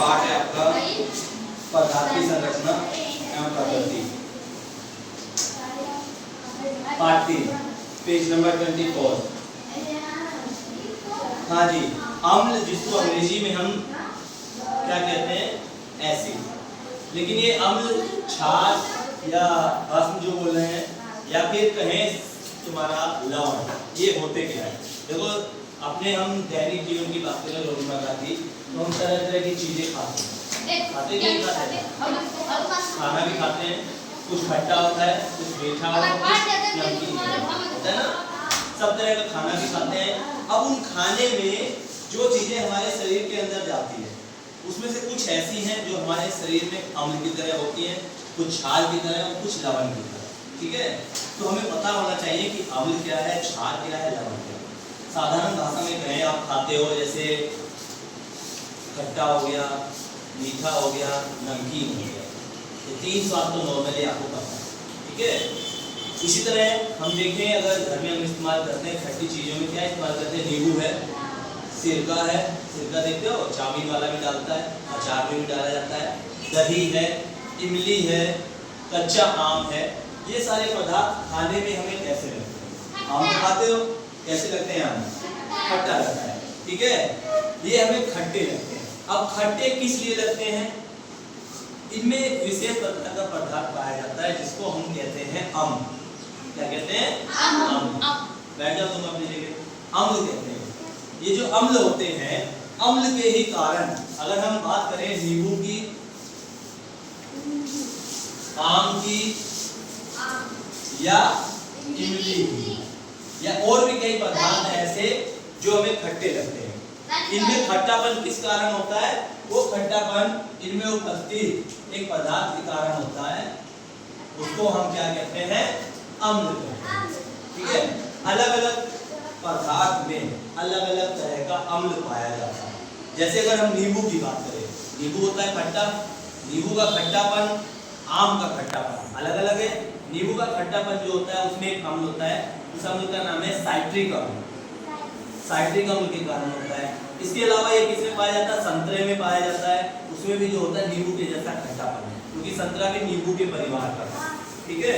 Part है आपका पदार्थ की संरचना एवं प्रकृति। Part 3 page number 24। हाँ जी, अम्ल जिसको अंग्रेजी में हम क्या कहते हैं, एसिड। लेकिन ये अम्ल क्षार या भस्म जो बोल रहे हैं, या फिर कहें तुम्हारा लवण, ये होते क्या है? देखो अपने हम दैनिक जीवन की बात करें रोजमर्रा की, तो हम तरह तरह की चीजें खाते हैं। खाते नहीं खाते? खाना भी खाते हैं, कुछ खट्टा होता है, कुछ मीठा होता है, कुछ नमकीन होता है ना, सब तरह का खाना भी खाते हैं। अब उन खाने में जो चीजें हमारे शरीर के अंदर जाती है, उसमें से कुछ ऐसी हैं जो हमारे शरीर में अम्ल की तरह होती हैं, कुछ क्षार की तरह और कुछ लवण की तरह। ठीक है, तो हमें पता होना चाहिए कि अम्ल क्या है, क्षार क्या है, लवण क्या है। साधारण भाषा में कहें, आप खाते हो, जैसे खट्टा हो गया, मीठा हो गया, नमकीन हो गया, ये तीन स्वाद तो नॉर्मली आपको पता है। ठीक है, इसी तरह हम देखें, अगर घर में हम इस्तेमाल करते हैं खट्टी चीज़ों में, क्या इस्तेमाल करते हैं? नींबू है, सिरका है, सिरका देखते हो, चावल वाला भी डालता है, अचार में भी डाला जाता है, दही है, इमली है, कच्चा आम है। ये सारे पदार्थ खाने में हमें कैसे लगते हैं? आम खाते हो, कैसे लगते हैं? आम खट्टा लगता है। ठीक है, ये हमें खट्टे लगते हैं। अब खट्टे किस लिए लगते हैं? इनमें एक विशेष प्रकार का पदार्थ पाया जाता है जिसको हम कहते हैं अम्ल। क्या कहते हैं? अम्ल। बैठ जाओ तुम अपनी जगह। अम्ल कहते हैं। ये जो अम्ल होते हैं, अम्ल के ही कारण, अगर हम बात करें नींबू की, आम की, या इमली की, या और भी कई पदार्थ ऐसे जो हमें खट्टे लगते हैं। इनमें खट्टापन किस कारण होता है? वो खट्टापन इनमें उपस्थित एक पदार्थ के कारण होता है, उसको हम क्या कहते हैं? अम्ल कहते हैं। ठीक है, अलग अलग पदार्थ में अलग अलग तरह का अम्ल पाया जाता है। जैसे अगर हम नींबू की बात करें, नींबू होता है खट्टा, नींबू का खट्टापन, आम का खट्टापन अलग अलग है। नींबू का खट्टापन जो होता है उसमें एक अम्ल होता है, उस अम्ल का नाम है साइट्रिक अम्ल। साइट्रिक अम्ल के कारण होता है। इसके अलावा ये किसमें पाया जाता है? संतरे में पाया जाता है, उसमें भी जो होता है नींबू के जैसा खट्टापन है, क्योंकि संतरा भी नींबू के परिवार का है। ठीक है,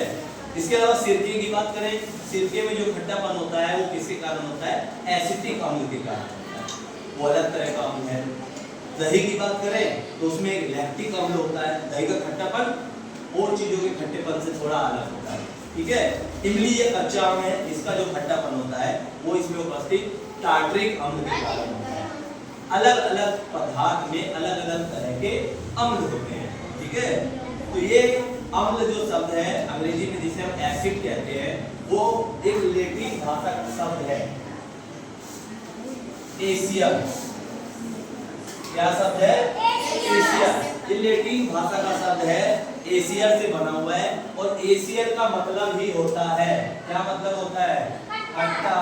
इसके अलावा सिरके की बात करें, सिरके में जो खट्टापन होता है वो किसके कारण होता है? एसिटिक अम्ल के कारण होता है, वो अलग तरह का अम्ल है। दही की बात करें तो उसमें एक लैक्टिक अम्ल होता है, दही का खट्टापन और चीजों के खट्टेपन से थोड़ा अलग होता है। ठीक है, इमली ये कच्चा आम है, इसका जो खट्टापन होता है वो इसमें उपस्थित टार्ट्रिक अम्ल के कारण होता है। अलग अलग पदार्थ में अलग अलग तरह के अम्ल होते हैं। ठीक है, तो ये अम्ल जो शब्द है अंग्रेजी में जिसे हम एसिड कहते हैं, वो एक लैटिन भाषा का शब्द है, एसियर। क्या शब्द है? एसियर। ये लैटिन भाषा का शब्द है, एसियर से बना हुआ है, और एसियर का मतलब ही होता है, क्या मतलब होता है? खट्टा।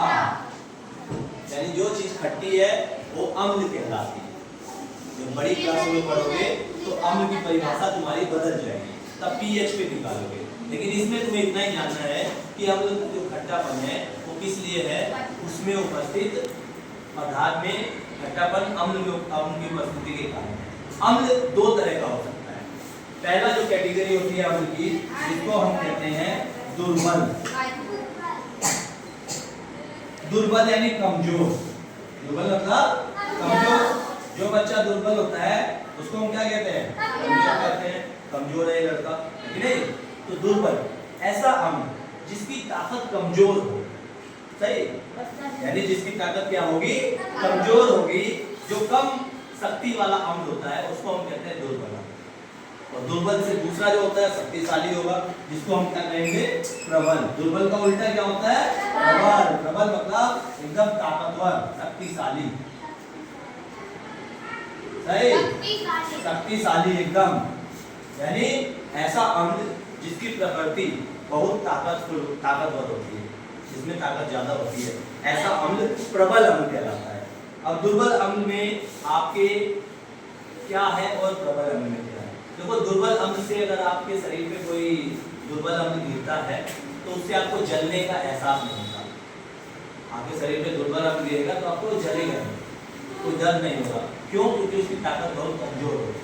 यानी जो चीज खट्टी है वो अम्ल कहलाती है। जब बड़ी क्लास में पढ़ोगे तो अम्ल की परिभाषा तुम्हारी बदल जाएगी, तब पीएच पे निकालोगे। लेकिन इसमें तुम्हें इतना ही जानना है कि अम्ल जो खट्टापन है वो किस लिए है, उसमें उपस्थित पदार्थ में खट्टापन अम्ल की उपस्थिति के कारण है। अम्ल दो तरह का हो सकता है। पहला जो कैटेगरी होती है अम्ल की, जिसको हम कहते हैं दुर्बल। दुर्बल यानी कमजोर। दुर्बल मतलब कमजोर। जो बच्चा दुर्बल होता है उसको हम क्या कहते हैं? कमजोर कहते हैं। कमजोर है लड़का, नहीं तो दुर्बल। ऐसा अम्ल जिसकी ताकत कमजोर हो, सही, यानी जिसकी ताकत क्या होगी? कमजोर होगी। जो कम शक्ति वाला अम्ल होता है उसको हम कहते हैं दुर्बल। और दुर्बल से दूसरा जो होता है शक्तिशाली होगा, जिसको हम क्या कहेंगे? प्रबल। दुर्बल का उल्टा क्या होता है? प्रबल। प्रबल मतलब एकदम ताकतवर, शक्तिशाली, सही, शक्तिशाली एकदम। यानी ऐसा अम्ल जिसकी प्रकृति बहुत ताकतवर होती है, जिसमें ताकत ज्यादा होती है, ऐसा अम्ल प्रबल अम्ल कहलाता है। अब दुर्बल अम्ल में आपके क्या है और प्रबल अम्ल में क्या है? देखो, दुर्बल अम्ल से अगर आपके शरीर पे कोई दुर्बल अम्ल गिरता है तो उससे आपको जलने का एहसास नहीं होता। आपके शरीर पे दुर्बल अम्ल गिरेगा तो आपको जलेगा नहीं, कोई दर्द नहीं होगा। क्यों? क्योंकि उसकी ताकत बहुत कमजोर होगी।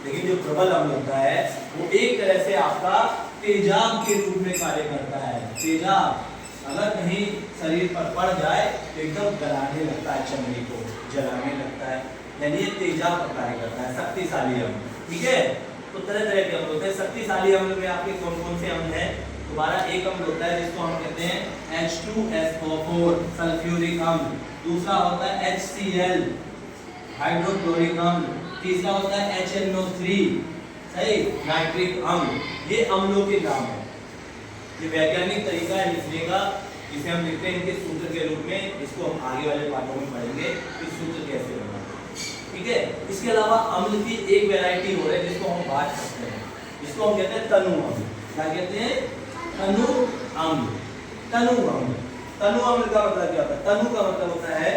लेकिन जो प्रबल अम्ल होता है वो एक तरह से आपका तेजाब के रूप में कार्य करता है। तेजाब अगर कहीं शरीर पर पड़ जाए तो एकदम गलाने लगता है, चमड़ी को जलाने लगता है, यानी ये तेजाब का कार्य करता है, शक्तिशाली अम्ल। ठीक है, तो तरह तरह के अम्ल होते हैं। शक्तिशाली अम्ल में आपके कौन कौन से अम्ल हैं? दोबारा एक अम्ल होता है जिसको हम कहते हैं H2SO4 सल्फ्यूरिक अम्ल, दूसरा होता है HCl हाइड्रोक्लोरिक अम्ल, तीसरा होता है HNO3 सही नाइट्रिक अम्ल। ये अम्लों के नाम है। ये वैज्ञानिक तरीका है लिखने का, जिसे हम लिखते हैं इनके सूत्र के रूप में। इसको हम आगे वाले पाठों में पढ़ेंगे कि सूत्र कैसे बना। ठीक है, इसके अलावा अम्ल की एक वैरायटी हो है जिसको हम बात करते हैं, इसको हम कहते हैं तनु अम्ल। क्या कहते हैं? तनु अम्ल। तनु अम्ल, तनु अम्ल का मतलब क्या होता है? तनु का मतलब होता है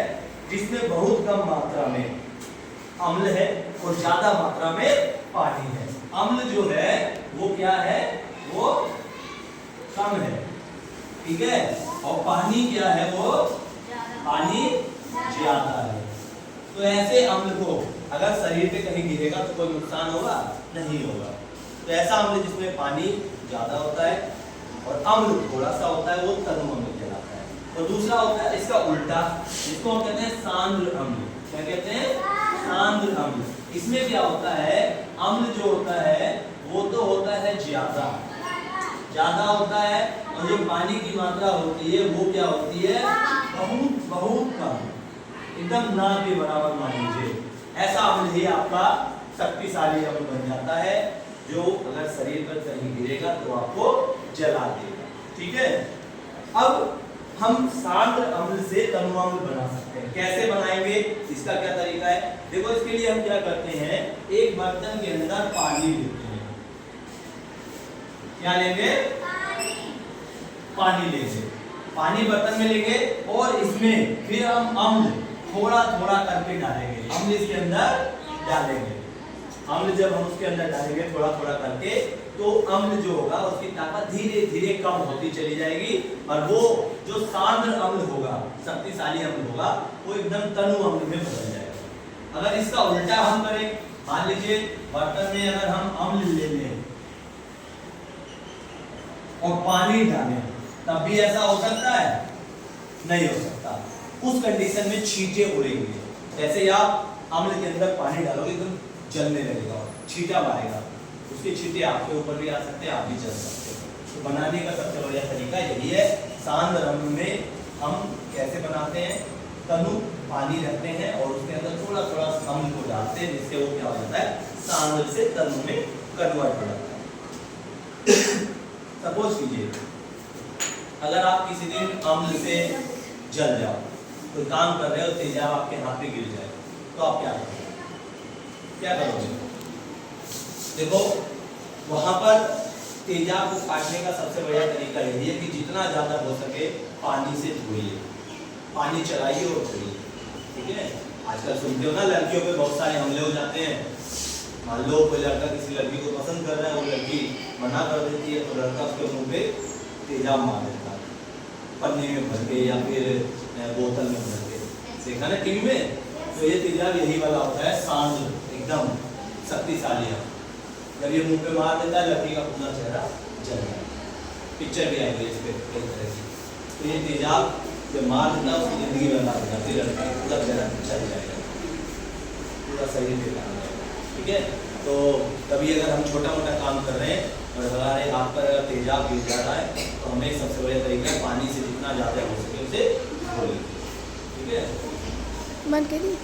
जिसमें बहुत कम मात्रा में अम्ल है और ज्यादा मात्रा में पानी है। अम्ल जो है वो क्या है? वो कम है, ठीक है, और पानी क्या है? वो पानी ज्यादा है। तो ऐसे अम्ल को अगर शरीर पे कहीं गिरेगा तो कोई नुकसान होगा? नहीं होगा। तो ऐसा अम्ल जिसमें पानी ज्यादा होता है और अम्ल थोड़ा सा होता है वो तनु अम्ल कहलाता है। और दूसरा होता है इसका उल्टा, जिसको हम कहते हैं सांद्र अम्ल। क्या कहते हैं? सांद्र अम्ल। इसमें क्या होता है? अम्ल जो होता है वो तो होता है ज्यादा होता है, और जो पानी की मात्रा होती है वो क्या होती है? बहुत बहुत कम, एकदम ना के बराबर मान लीजिए। ऐसा अम्ल ही आपका शक्तिशाली अम्ल बन जाता है, जो अगर शरीर पर कहीं गिरेगा तो आपको जला देगा। ठीक है, अब हम सांद्र अम्ल से तनु अम्ल बना सकते हैं। कैसे बनाएंगे? इसका क्या तरीका है? देखो, इसके लिए हम क्या करते हैं, एक बर्तन के अंदर पानी लेते हैं। क्या लेंगे? पानी लेंगे। पानी बर्तन में लेंगे और इसमें फिर हम अम्ल थोड़ा थोड़ा करके डालेंगे। अम्ल इसके अंदर डालेंगे। अम्ल जब हम उसके अंदर डालेंगे थोड़ा थोड़ा करके, तो अम्ल जो होगा उसकी ताकत धीरे धीरे कम होती चली जाएगी, और वो जो सांद्र अम्ल होगा, शक्तिशाली अम्ल होगा, वो एकदम तनु अम्ल में बदल जाएगा। अगर इसका उल्टा हम करें, मान लीजिए बर्तन में अगर हम अम्ल ले लें और पानी डालें, तब भी ऐसा हो सकता है? नहीं हो सकता। उस कंडीशन में छींटे उड़ेंगे। जैसे आप अम्ल के अंदर पानी डालोगे एकदम जलने लगेगा, छींटा मारेगा, उसके छींटे आपके ऊपर भी आ सकते हैं, आप भी जल सकते हैं। तो बनाने का सबसे बढ़िया तरीका यही है। सांद्र अम्ल में हम कैसे बनाते हैं? तनु पानी रखते हैं और उसके अंदर थोड़ा थोड़ा अम्ल को डालते हैं, जिससे वो क्या हो जाता है? सांद्र से तनु में कन्वर्ट हो जाता है। सपोज कीजिए अगर आप किसी दिन अम्ल से जल जाओ, कोई काम कर रहे हो, तेजाब आपके हाथ पे गिर जाए, तो आप क्या करोगे? क्या करोगे? देखो, वहां पर तेजाब को काटने का सबसे बढ़िया तरीका यही है कि जितना ज्यादा हो सके पानी से धोइए, पानी चलाइए और धोइए। ठीक है, आजकल सुनते हो ना लड़कियों पे बहुत सारे हमले हो जाते हैं। मान लो कोई लड़का किसी लड़की को पसंद कर रहा है, वो लड़की मना कर देती है, तो लड़का उसके मुंह पे तेजाब मार देता है, पन्नी में भर के या फिर बोतल में भर के। देखा ना टीवी में? तो ये तेजाब यही वाला होता है, सांद्र, एकदम शक्तिशाली है। जब ये मुंह पे मार देता है, लड़की का पूरा चेहरा जल जाता है। पिक्चर भी आई है इस पे कई तरह की। तो ये तेजाब जब मार देता है, उसकी जिंदगी बर्बाद हो जाती है, लड़का पूरा चेहरा जल जाएगा, पूरा शरीर बेकार हो जाएगा। ठीक है, तो कभी अगर हम छोटा मोटा काम कर रहे हैं और हमारे हाथ पर अगर तेजाब गिर जा रहा है, तो हमें सबसे बढ़िया तरीका है पानी से जितना ज़्यादा हो सके उसे धो लें। ठीक है, बंद करिए।